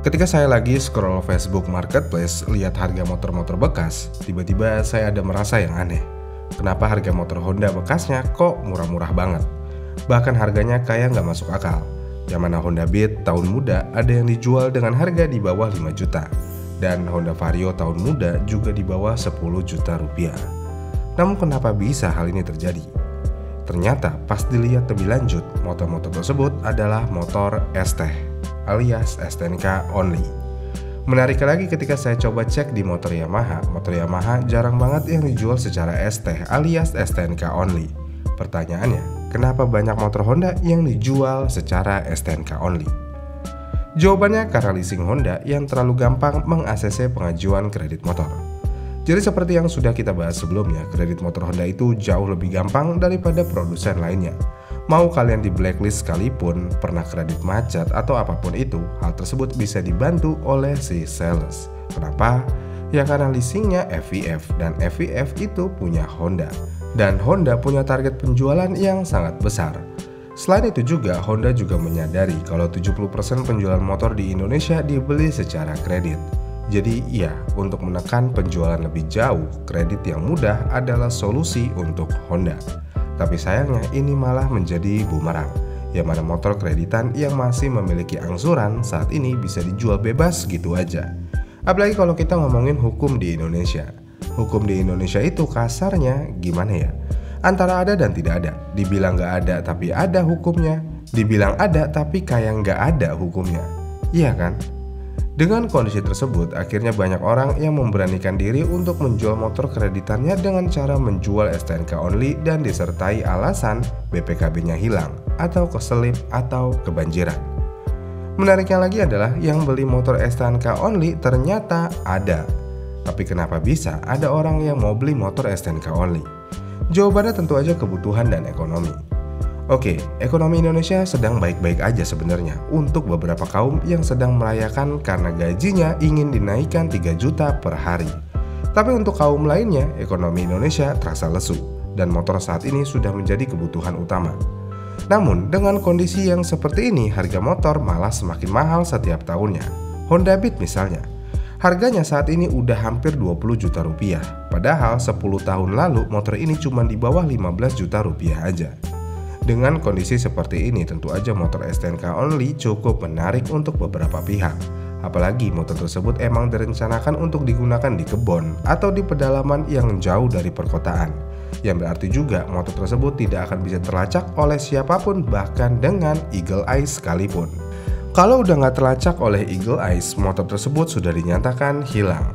Ketika saya lagi scroll Facebook Marketplace, lihat harga motor-motor bekas, tiba-tiba saya ada merasa yang aneh. Kenapa harga motor Honda bekasnya kok murah-murah banget? Bahkan harganya kayak nggak masuk akal. Yang mana Honda Beat tahun muda ada yang dijual dengan harga di bawah 5 juta. Dan Honda Vario tahun muda juga di bawah 10 juta rupiah. Namun kenapa bisa hal ini terjadi? Ternyata pas dilihat lebih lanjut, motor-motor tersebut adalah motor ST alias STNK only. Menarik lagi ketika saya coba cek di motor Yamaha jarang banget yang dijual secara ST alias STNK only. Pertanyaannya, kenapa banyak motor Honda yang dijual secara STNK only? Jawabannya karena leasing Honda yang terlalu gampang meng-ACC pengajuan kredit motor. Jadi seperti yang sudah kita bahas sebelumnya, kredit motor Honda itu jauh lebih gampang daripada produsen lainnya. Mau kalian di blacklist sekalipun, pernah kredit macet atau apapun itu, hal tersebut bisa dibantu oleh si sales. Kenapa? Ya karena leasingnya FVF, dan FVF itu punya Honda. Dan Honda punya target penjualan yang sangat besar. Selain itu juga, Honda juga menyadari kalau 70% penjualan motor di Indonesia dibeli secara kredit. Jadi iya, untuk menekan penjualan lebih jauh, kredit yang mudah adalah solusi untuk Honda. Tapi sayangnya ini malah menjadi bumerang, yang mana motor kreditan yang masih memiliki angsuran saat ini bisa dijual bebas gitu aja. Apalagi kalau kita ngomongin hukum di Indonesia. Hukum di Indonesia itu kasarnya gimana ya? Antara ada dan tidak ada. Dibilang nggak ada tapi ada hukumnya. Dibilang ada tapi kayak nggak ada hukumnya. Iya kan? Dengan kondisi tersebut, akhirnya banyak orang yang memberanikan diri untuk menjual motor kreditannya dengan cara menjual STNK only dan disertai alasan BPKB-nya hilang, atau keselip, atau kebanjiran. Menariknya lagi adalah yang beli motor STNK only ternyata ada. Tapi kenapa bisa ada orang yang mau beli motor STNK only? Jawabannya tentu aja kebutuhan dan ekonomi. Oke, ekonomi Indonesia sedang baik-baik aja sebenarnya untuk beberapa kaum yang sedang merayakan karena gajinya ingin dinaikkan 3 juta per hari. Tapi untuk kaum lainnya, ekonomi Indonesia terasa lesu dan motor saat ini sudah menjadi kebutuhan utama. Namun, dengan kondisi yang seperti ini, harga motor malah semakin mahal setiap tahunnya. Honda Beat misalnya, harganya saat ini udah hampir 20 juta rupiah. Padahal 10 tahun lalu motor ini cuma di bawah 15 juta rupiah aja. Dengan kondisi seperti ini, tentu aja motor STNK only cukup menarik untuk beberapa pihak. Apalagi motor tersebut emang direncanakan untuk digunakan di kebun atau di pedalaman yang jauh dari perkotaan. Yang berarti juga motor tersebut tidak akan bisa terlacak oleh siapapun, bahkan dengan Eagle Eye sekalipun. Kalau udah nggak terlacak oleh Eagle Eyes, motor tersebut sudah dinyatakan hilang.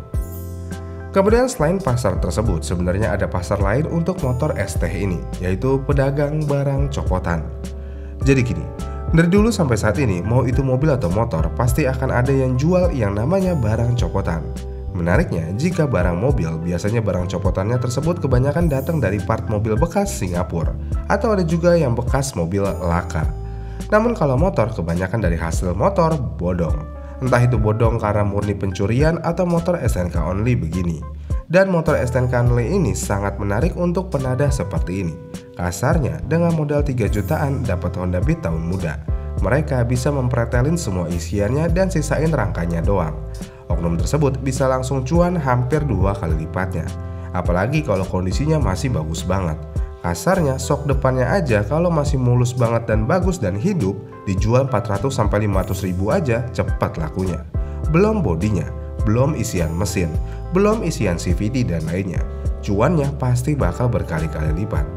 Kemudian selain pasar tersebut, sebenarnya ada pasar lain untuk motor ST ini, yaitu pedagang barang copotan. Jadi gini, dari dulu sampai saat ini, mau itu mobil atau motor, pasti akan ada yang jual yang namanya barang copotan. Menariknya, jika barang mobil, biasanya barang copotannya tersebut kebanyakan datang dari part mobil bekas Singapura, atau ada juga yang bekas mobil laka. Namun kalau motor, kebanyakan dari hasil motor bodong. Entah itu bodong karena murni pencurian atau motor STNK only begini. Dan motor STNK only ini sangat menarik untuk penadah seperti ini. Kasarnya, dengan modal 3 jutaan dapat Honda Beat tahun muda. Mereka bisa mempretelin semua isiannya dan sisain rangkanya doang. Oknum tersebut bisa langsung cuan hampir 2 kali lipatnya. Apalagi kalau kondisinya masih bagus banget. Kasarnya, sok depannya aja kalau masih mulus banget dan bagus dan hidup, dijual 400-500 ribu aja cepat lakunya. Belum bodinya, belum isian mesin, belum isian CVT dan lainnya. Cuannya pasti bakal berkali-kali lipat.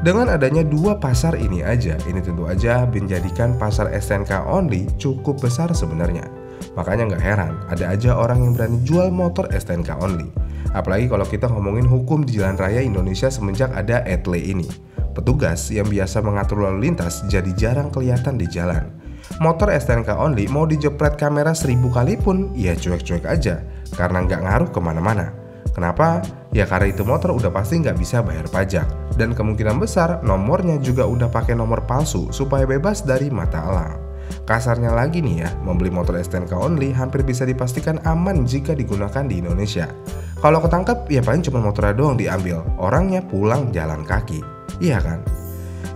Dengan adanya 2 pasar ini aja, ini tentu aja menjadikan pasar STNK only cukup besar sebenarnya. Makanya nggak heran, ada aja orang yang berani jual motor STNK only. Apalagi kalau kita ngomongin hukum di jalan raya Indonesia semenjak ada ETLE ini. Petugas yang biasa mengatur lalu lintas jadi jarang kelihatan di jalan. Motor STNK only mau dijepret kamera 1000 kali pun ya cuek-cuek aja, karena nggak ngaruh kemana-mana. Kenapa? Ya karena itu motor udah pasti nggak bisa bayar pajak. Dan kemungkinan besar nomornya juga udah pakai nomor palsu supaya bebas dari mata elang. Kasarnya lagi nih ya, membeli motor STNK only hampir bisa dipastikan aman jika digunakan di Indonesia. Kalau ketangkep ya paling cuma motornya doang diambil, orangnya pulang jalan kaki. Iya kan?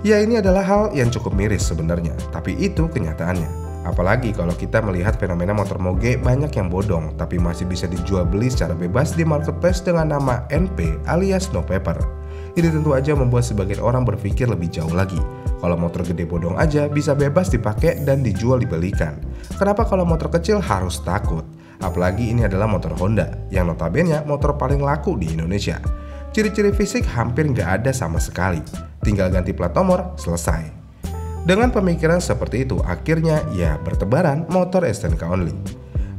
Ya ini adalah hal yang cukup miris sebenarnya, tapi itu kenyataannya. Apalagi kalau kita melihat fenomena motor moge banyak yang bodong tapi masih bisa dijual beli secara bebas di marketplace dengan nama NP alias no paper. Ini tentu aja membuat sebagian orang berpikir lebih jauh lagi. Kalau motor gede bodong aja bisa bebas dipakai dan dijual dibelikan. Kenapa kalau motor kecil harus takut? Apalagi ini adalah motor Honda yang notabene motor paling laku di Indonesia. Ciri-ciri fisik hampir nggak ada sama sekali. Tinggal ganti plat nomor, selesai. Dengan pemikiran seperti itu, akhirnya ya bertebaran motor STNK only.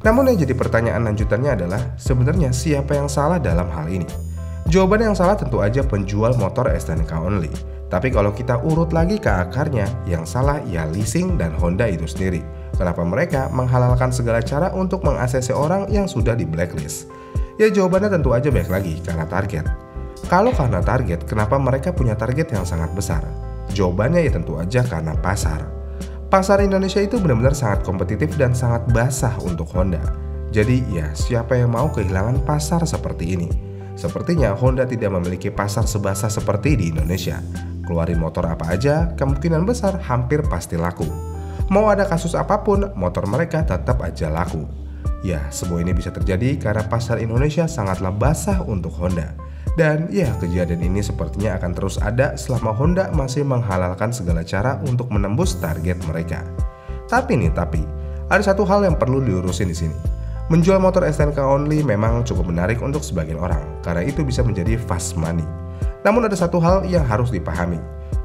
Namun yang jadi pertanyaan lanjutannya adalah, sebenarnya siapa yang salah dalam hal ini? Jawaban yang salah tentu aja penjual motor STNK only. Tapi kalau kita urut lagi ke akarnya, yang salah ya leasing dan Honda itu sendiri. Kenapa mereka menghalalkan segala cara untuk meng-ACC orang yang sudah di blacklist? Ya jawabannya tentu aja baik lagi, karena target. Kalau karena target, kenapa mereka punya target yang sangat besar? Jawabannya ya tentu aja karena pasar. Pasar Indonesia itu benar-benar sangat kompetitif dan sangat basah untuk Honda. Jadi ya siapa yang mau kehilangan pasar seperti ini? Sepertinya Honda tidak memiliki pasar sebasah seperti di Indonesia. Keluarin motor apa aja, kemungkinan besar hampir pasti laku. Mau ada kasus apapun, motor mereka tetap aja laku. Ya, semua ini bisa terjadi karena pasar Indonesia sangatlah basah untuk Honda. Dan ya, kejadian ini sepertinya akan terus ada selama Honda masih menghalalkan segala cara untuk menembus target mereka. Tapi ada satu hal yang perlu diurusin di sini. Menjual motor STNK only memang cukup menarik untuk sebagian orang, karena itu bisa menjadi fast money. Namun ada satu hal yang harus dipahami.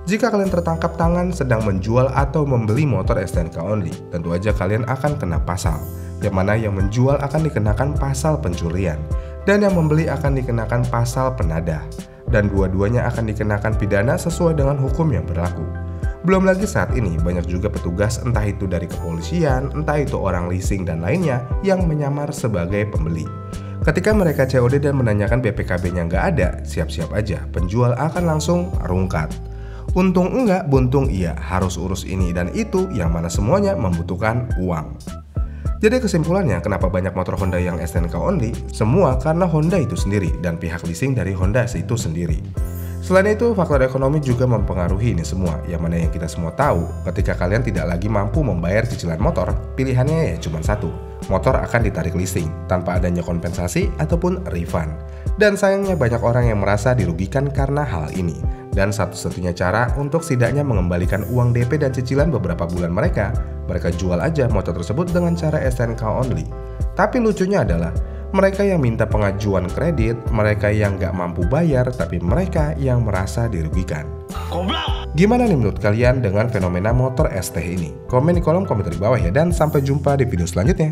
Jika kalian tertangkap tangan sedang menjual atau membeli motor STNK only, tentu aja kalian akan kena pasal. Yang mana yang menjual akan dikenakan pasal pencurian, dan yang membeli akan dikenakan pasal penadah, dan dua-duanya akan dikenakan pidana sesuai dengan hukum yang berlaku. Belum lagi saat ini banyak juga petugas entah itu dari kepolisian, entah itu orang leasing dan lainnya yang menyamar sebagai pembeli. Ketika mereka COD dan menanyakan BPKB-nya nggak ada, siap-siap aja penjual akan langsung rungkat. Untung enggak, buntung iya, harus urus ini dan itu yang mana semuanya membutuhkan uang. Jadi kesimpulannya, kenapa banyak motor Honda yang STNK only? Semua karena Honda itu sendiri dan pihak leasing dari Honda itu sendiri. Selain itu, faktor ekonomi juga mempengaruhi ini semua, yang mana yang kita semua tahu, ketika kalian tidak lagi mampu membayar cicilan motor, pilihannya ya cuma satu, motor akan ditarik leasing, tanpa adanya kompensasi ataupun refund. Dan sayangnya banyak orang yang merasa dirugikan karena hal ini. Dan satu-satunya cara untuk setidaknya mengembalikan uang DP dan cicilan beberapa bulan mereka jual aja motor tersebut dengan cara STNK only. Tapi lucunya adalah, mereka yang minta pengajuan kredit, mereka yang nggak mampu bayar, tapi mereka yang merasa dirugikan. Gimana nih menurut kalian dengan fenomena motor ST ini? Komen di kolom komentar di bawah ya, dan sampai jumpa di video selanjutnya.